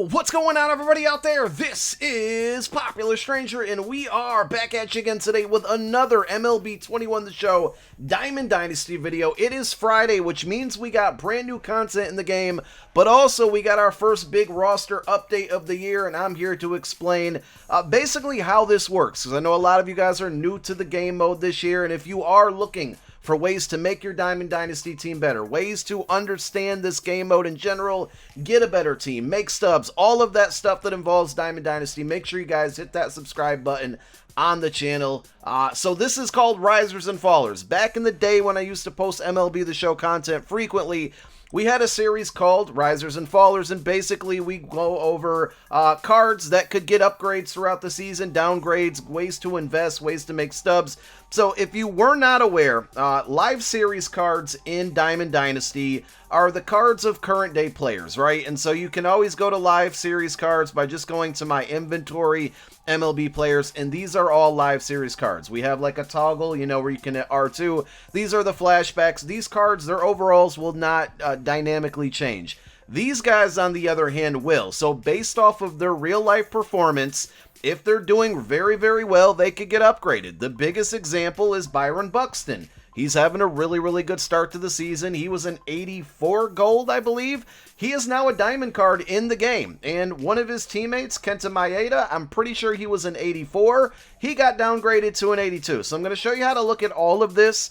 What's going on, everybody out there? This is Popular Stranger, and we are back at you again today with another MLB 21 The Show Diamond Dynasty video. It is Friday, which means we got brand new content in the game, but also we got our first big roster update of the year, and I'm here to explain basically how this works, because I know a lot of you guys are new to the game mode this year, and if you are looking for ways to make your Diamond Dynasty team better, ways to understand this game mode in general, get a better team, make stubs, all of that stuff that involves Diamond Dynasty, make sure you guys hit that subscribe button on the channel. So this is called Risers and Fallers. Back in the day when I used to post MLB The Show content frequently, we had a series called Risers and Fallers, and basically we go over cards that could get upgrades throughout the season, downgrades, ways to invest, ways to make stubs. So if you were not aware, live series cards in Diamond Dynasty are the cards of current day players, right? And so you can always go to live series cards by just going to my inventory, MLB players, and these are all live series cards. We have like a toggle, you know, where you can hit R2. These are the flashbacks. These cards, their overalls will not dynamically change. These guys, on the other hand, will. So based off of their real life performance, if they're doing very, very well, they could get upgraded. The biggest example is Byron Buxton. He's having a really, really good start to the season. He was an 84 gold, I believe. He is now a diamond card in the game. And one of his teammates, Kenta Maeda, I'm pretty sure he was an 84. He got downgraded to an 82. So I'm going to show you how to look at all of this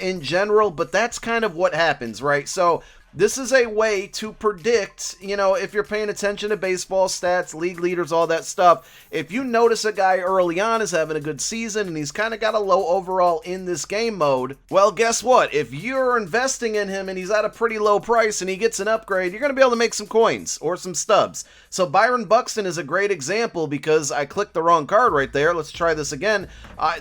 in general, but that's kind of what happens, right? So this is a way to predict, you know, if you're paying attention to baseball stats, league leaders, all that stuff. If you notice a guy early on is having a good season and he's kind of got a low overall in this game mode, well, guess what? If you're investing in him and he's at a pretty low price and he gets an upgrade, you're going to be able to make some coins or some stubs. So Byron Buxton is a great example because I clicked the wrong card right there. Let's try this again.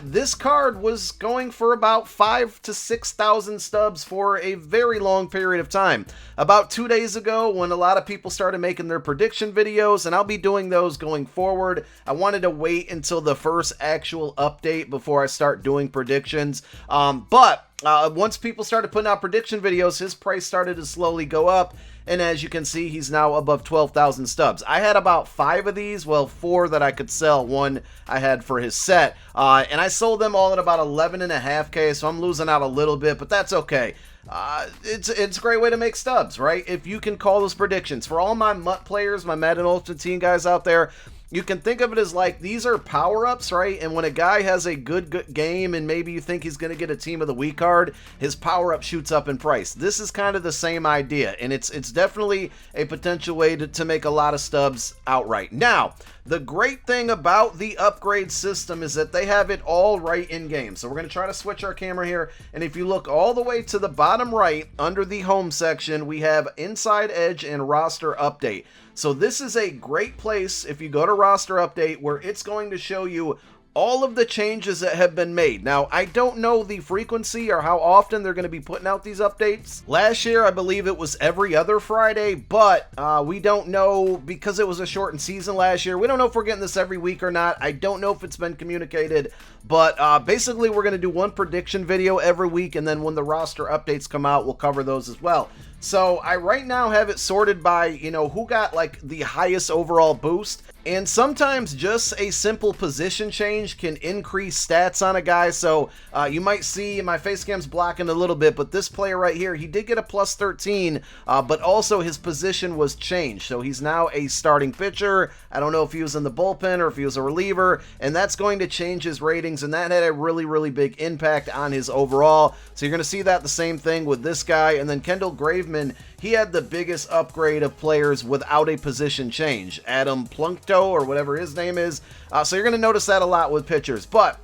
This card was going for about 5,000 to 6,000 stubs for a very long period of time. About 2 days ago, when a lot of people started making their prediction videos, and I'll be doing those going forward, I wanted to wait until the first actual update before I start doing predictions. But once people started putting out prediction videos, his price started to slowly go up. And as you can see, he's now above 12,000 stubs. I had about 5 of these, well, 4 that I could sell. 1 I had for his set. And I sold them all at about 11.5K, so I'm losing out a little bit, but that's okay. It's a great way to make stubs, right? If you can call those predictions. For all my MUT players, my Madden Ultimate Team guys out there, you can think of it as like these are power-ups, right? And when a guy has a good game and maybe you think he's going to get a Team of the Week card, his power-up shoots up in price. This is kind of the same idea, and it's definitely a potential way to make a lot of stubs outright. Now, the great thing about the upgrade system is that they have it all right in-game. So we're going to try to switch our camera here, and if you look all the way to the bottom right, under the home section, we have Inside Edge and Roster Update. So this is a great place if you go to Roster Update where it's going to show you all of the changes that have been made. Now, I don't know the frequency or how often they're going to be putting out these updates. Last year, I believe it was every other Friday, but we don't know because it was a shortened season last year. We don't know if we're getting this every week or not. I don't know if it's been communicated, but basically we're going to do one prediction video every week, and then when the roster updates come out, we'll cover those as well. So I right now have it sorted by, you know, who got like the highest overall boost. And sometimes just a simple position change can increase stats on a guy. So you might see my face cam's blocking a little bit, but this player right here, he did get a plus 13, but also his position was changed. So he's now a starting pitcher. I don't know if he was in the bullpen or if he was a reliever, and that's going to change his ratings, and that had a really, really big impact on his overall. So you're going to see that the same thing with this guy. And then Kendall Graveman, he had the biggest upgrade of players without a position change. Adam Plunkto, or whatever his name is. So you're going to notice that a lot with pitchers. But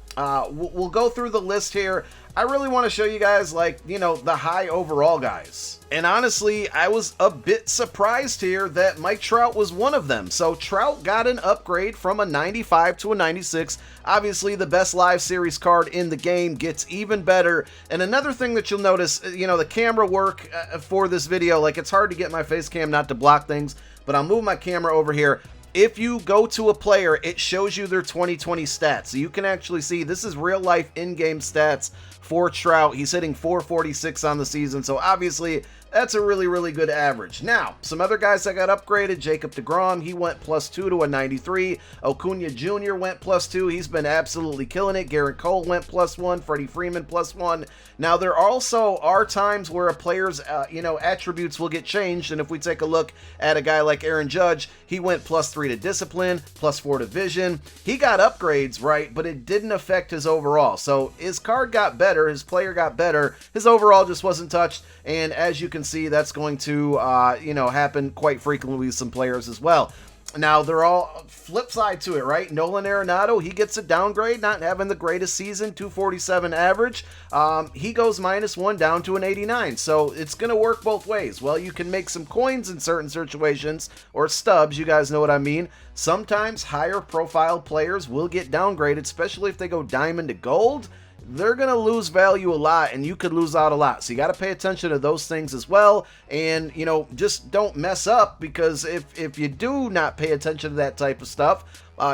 we'll go through the list here. I really want to show you guys, like, you know, the high overall guys. And honestly, I was a bit surprised here that Mike Trout was one of them. So Trout got an upgrade from a 95 to a 96. Obviously, the best live series card in the game gets even better. And another thing that you'll notice, you know, the camera work for this video, like it's hard to get my face cam not to block things, but I'll move my camera over here. If you go to a player, it shows you their 2020 stats. So you can actually see this is real life in-game stats for Trout. He's hitting 446 on the season, so obviously that's a really, really good average. Now, some other guys that got upgraded, Jacob deGrom, he went +2 to a 93. Acuna Jr. went +2. He's been absolutely killing it. Garrett Cole went +1. Freddie Freeman +1. Now, there also are times where a player's, attributes will get changed. And if we take a look at a guy like Aaron Judge, he went +3 to discipline, +4 to vision. He got upgrades, right? But it didn't affect his overall. So his card got better. His player got better. His overall just wasn't touched. And as you can see, that's going to, happen quite frequently with some players as well. Now, they're all flip side to it, right? Nolan Arenado, he gets a downgrade, not having the greatest season, 247 average. He goes -1 down to an 89. So it's going to work both ways. Well, you can make some coins in certain situations, or stubs, you guys know what I mean. Sometimes higher profile players will get downgraded, especially if they go diamond to gold. They're going to lose value a lot, and you could lose out a lot. So you got to pay attention to those things as well. And, just don't mess up, because if you do not pay attention to that type of stuff,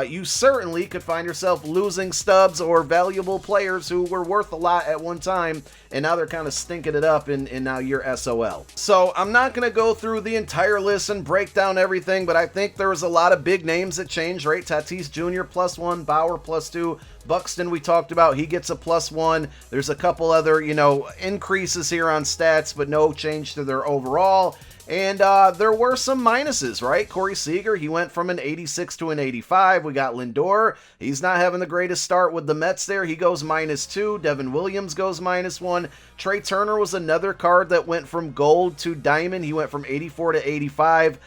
you certainly could find yourself losing stubs or valuable players who were worth a lot at one time, and now they're kind of stinking it up, and now you're SOL. So I'm not going to go through the entire list and break down everything, but I think there was a lot of big names that changed, right? Tatis Jr. +1, Bauer +2, Buxton we talked about, he gets a +1. There's a couple other, increases here on stats, but no change to their overall. And there were some minuses, right? Corey Seager, he went from an 86 to an 85. We got Lindor. He's not having the greatest start with the Mets there. He goes -2. Devin Williams goes -1. Trey Turner was another card that went from gold to diamond. He went from 84 to 85.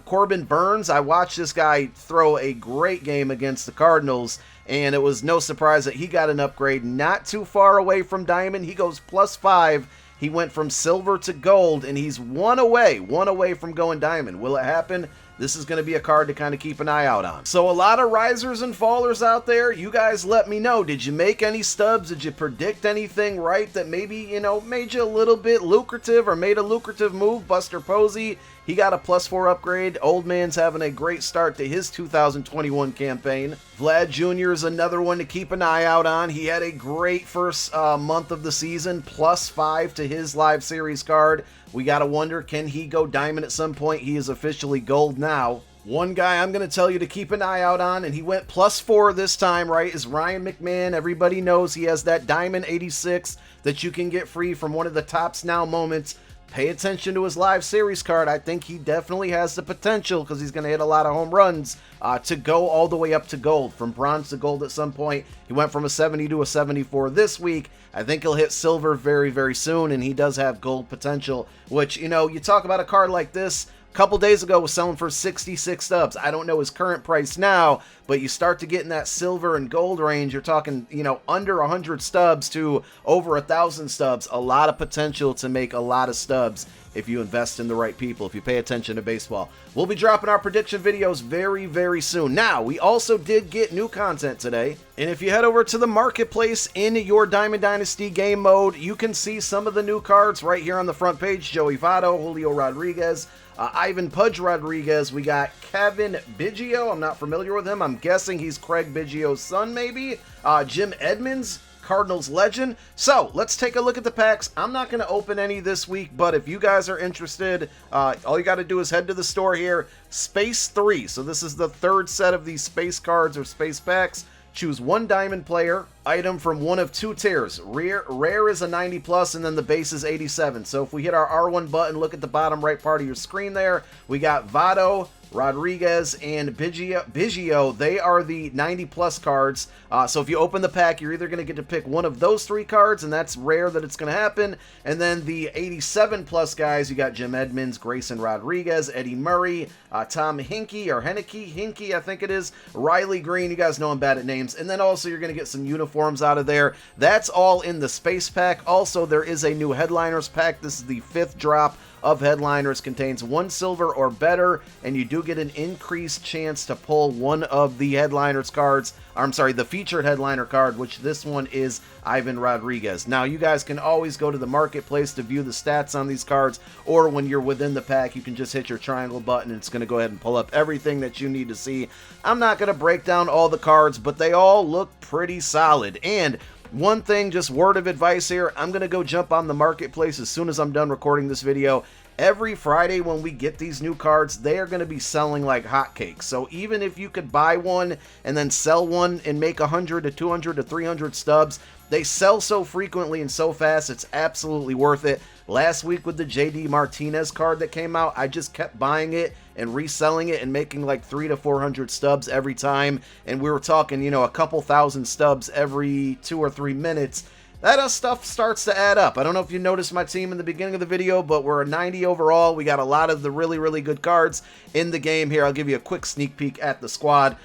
Corbin Burns, I watched this guy throw a great game against the Cardinals, and it was no surprise that he got an upgrade not too far away from diamond. He goes +5. He went from silver to gold, and he's one away from going diamond. Will it happen? This is going to be a card to kind of keep an eye out on. So a lot of risers and fallers out there. You guys let me know. Did you make any stubs? Did you predict anything right that maybe, made you a little bit lucrative or made a lucrative move? Buster Posey, he got a +4 upgrade. Old man's having a great start to his 2021 campaign. Vlad Jr. is another one to keep an eye out on. He had a great first month of the season, +5 to his live series card. We got to wonder, can he go diamond at some point? He is officially gold now. One guy I'm going to tell you to keep an eye out on, and he went +4 this time, right, is Ryan McMahon. Everybody knows he has that diamond 86 that you can get free from one of the Tops Now moments. Pay attention to his live series card. I think he definitely has the potential, because he's going to hit a lot of home runs, to go all the way up to gold, from bronze to gold at some point. He went from a 70 to a 74 this week. I think he'll hit silver very, very soon, and he does have gold potential, which, you talk about a card like this. A couple days ago was selling for 66 stubs. I don't know his current price now, but you start to get in that silver and gold range. You're talking, under 100 stubs to over 1,000 stubs. A lot of potential to make a lot of stubs if you invest in the right people, if you pay attention to baseball. We'll be dropping our prediction videos very, very soon. Now, we also did get new content today, and if you head over to the marketplace in your Diamond Dynasty game mode, you can see some of the new cards right here on the front page. Joey Votto, Julio Rodriguez, Ivan Pudge Rodriguez. We got Kevin Biggio. I'm not familiar with him. I'm guessing he's Craig Biggio's son, maybe. Jim Edmonds, Cardinals legend. So let's take a look at the packs. I'm not going to open any this week, but if you guys are interested, all you got to do is head to the store here. Space 3. So this is the third set of these space cards or space packs. Choose one diamond player, item from one of two tiers. Rare is a 90 plus, and then the base is 87. So if we hit our R1 button, look at the bottom right part of your screen there. We got Votto, Rodriguez, and Biggio. They are the 90 plus cards. So if you open the pack, you're either going to get to pick one of those three cards, and that's rare that it's going to happen. And then the 87 plus guys, you got Jim Edmonds, Grayson Rodriguez, Eddie Murray, Tom Hinkie, I think it is, Riley Green. You guys know I'm bad at names. And then also you're going to get some uniforms out of there. That's all in the space pack. Also, there is a new headliners pack. This is the 5th drop of headliners, contains 1 silver or better, and you do get an increased chance to pull one of the headliners cards. I'm sorry, the featured headliner card, which this one is Ivan Rodriguez. Now, you guys can always go to the marketplace to view the stats on these cards, or when you're within the pack, you can just hit your triangle button and it's going to go ahead and pull up everything that you need to see. I'm not going to break down all the cards, but they all look pretty solid. And One thing, just word of advice here, I'm going to go jump on the marketplace as soon as I'm done recording this video. Every Friday when we get these new cards, they are going to be selling like hotcakes. So even if you could buy one and then sell one and make 100 to 200 to 300 stubs, they sell so frequently and so fast, it's absolutely worth it. Last week with the JD Martinez card that came out, I just kept buying it and reselling it and making like 300 to 400 stubs every time. And we were talking, you know, a couple thousand stubs every 2 or 3 minutes. That stuff starts to add up. I don't know if you noticed my team in the beginning of the video, but we're a 90 overall. We got a lot of the really, really good cards in the game here. I'll give you a quick sneak peek at the squad.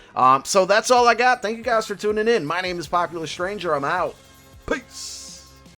So that's all I got. Thank you guys for tuning in. My name is Popular Stranger. I'm out. Peace.